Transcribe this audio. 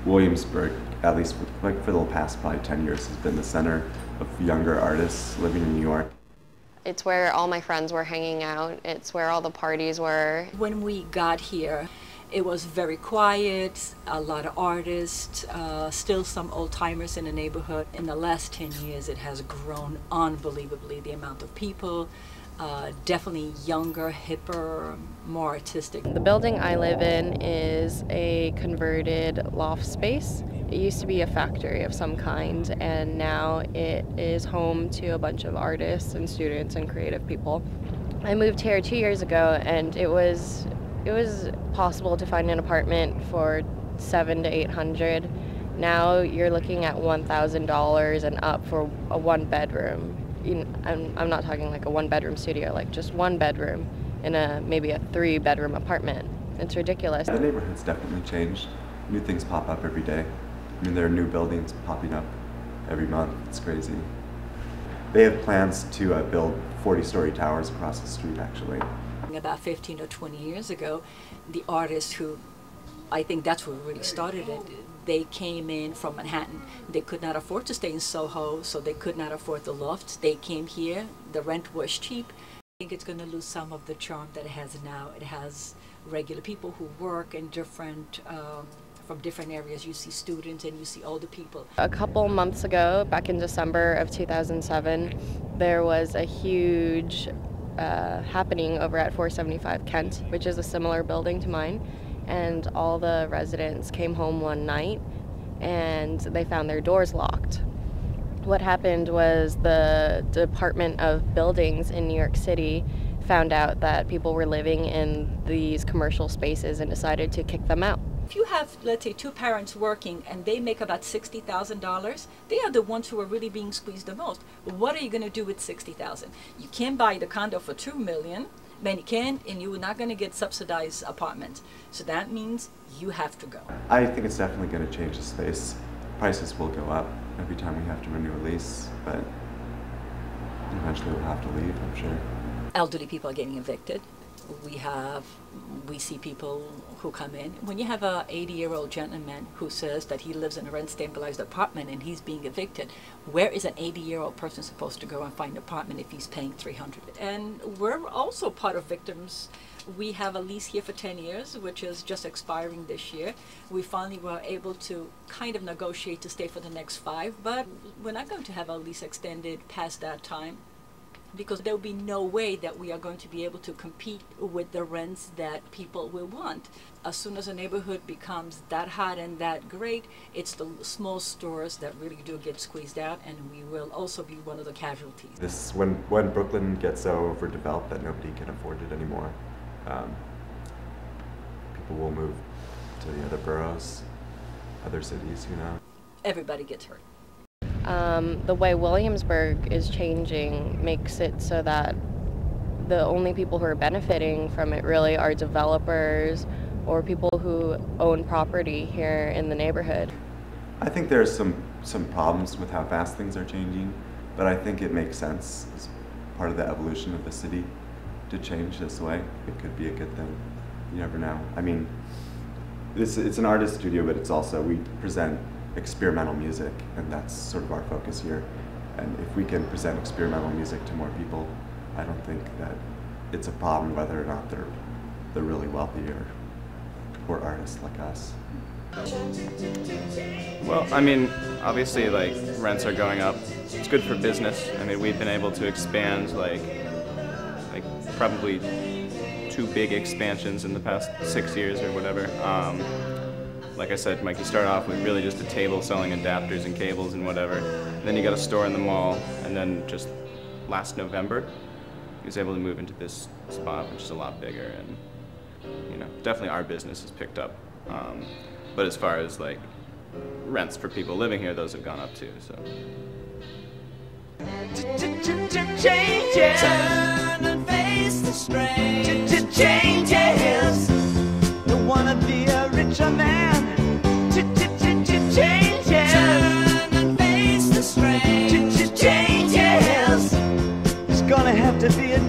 Williamsburg, at least for the past probably 10 years, has been the center of younger artists living in New York. It's where all my friends were hanging out. It's where all the parties were. When we got here, it was very quiet, a lot of artists, still some old-timers in the neighborhood. In the last 10 years, it has grown unbelievably, the amount of people. Definitely younger, hipper, more artistic. The building I live in is a converted loft space. It used to be a factory of some kind, and now it is home to a bunch of artists and students and creative people. I moved here 2 years ago, and it was possible to find an apartment for $700 to $800. Now you're looking at $1,000 and up for a one-bedroom. I'm not talking like a one-bedroom studio, like just one bedroom in maybe a 3-bedroom apartment. It's ridiculous. The neighborhood's definitely changed. New things pop up every day. I mean, there are new buildings popping up every month. It's crazy. They have plans to build 40-story towers across the street, actually. About 15 or 20 years ago, the artists who, I think that's where really started it, they came in from Manhattan. They could not afford to stay in Soho, so they could not afford the lofts. They came here, the rent was cheap. I think it's going to lose some of the charm that it has now. It has regular people who work in different, from different areas. You see students and you see older people. A couple months ago, back in December of 2007, there was a huge happening over at 475 Kent, which is a similar building to mine. And all the residents came home one night and they found their doors locked. What happened was the Department of Buildings in New York City found out that people were living in these commercial spaces and decided to kick them out. If you have, let's say, 2 parents working and they make about $60,000, they are the ones who are really being squeezed the most. What are you going to do with $60,000? You can't buy the condo for $2 million. Then you can, and you're not going to get subsidized apartments. So that means you have to go. I think it's definitely going to change the space. Prices will go up every time we have to renew a lease, but eventually we'll have to leave, I'm sure. Elderly people are getting evicted. We see people who come in. When you have a 80-year-old gentleman who says that he lives in a rent-stabilized apartment and he's being evicted, where is an 80-year-old person supposed to go and find an apartment if he's paying $300? And we're also part of victims. We have a lease here for 10 years, which is just expiring this year. We finally were able to kind of negotiate to stay for the next 5, but we're not going to have our lease extended past that time, because there will be no way that we are going to be able to compete with the rents that people will want. As soon as a neighborhood becomes that hot and that great, it's the small stores that really do get squeezed out, and we will also be one of the casualties. This when Brooklyn gets so overdeveloped that nobody can afford it anymore, people will move to the other boroughs, other cities, you know. Everybody gets hurt. The way Williamsburg is changing makes it so that the only people who are benefiting from it really are developers or people who own property here in the neighborhood. I think there's some problems with how fast things are changing, but I think it makes sense as part of the evolution of the city to change this way. It could be a good thing. You never know. I mean, it's an artist studio, but it's also, we present experimental music, and that's sort of our focus here. And if we can present experimental music to more people, I don't think that it's a problem whether or not they're really wealthy or poor artists like us. Well, I mean, obviously, like, rents are going up. It's good for business. I mean, we've been able to expand, like probably 2 big expansions in the past 6 years or whatever. Like I said, Mike, you start off with really just a table selling adapters and cables and whatever. Then you got a store in the mall, and then just last November, he was able to move into this spot, which is a lot bigger, and you know, definitely our business has picked up. But as far as like rents for people living here, those have gone up too. So. Turn and face the strain. Changes. Don't wanna be a richer man. Changes. Turn and face the strain. Changes. It's gonna have to be a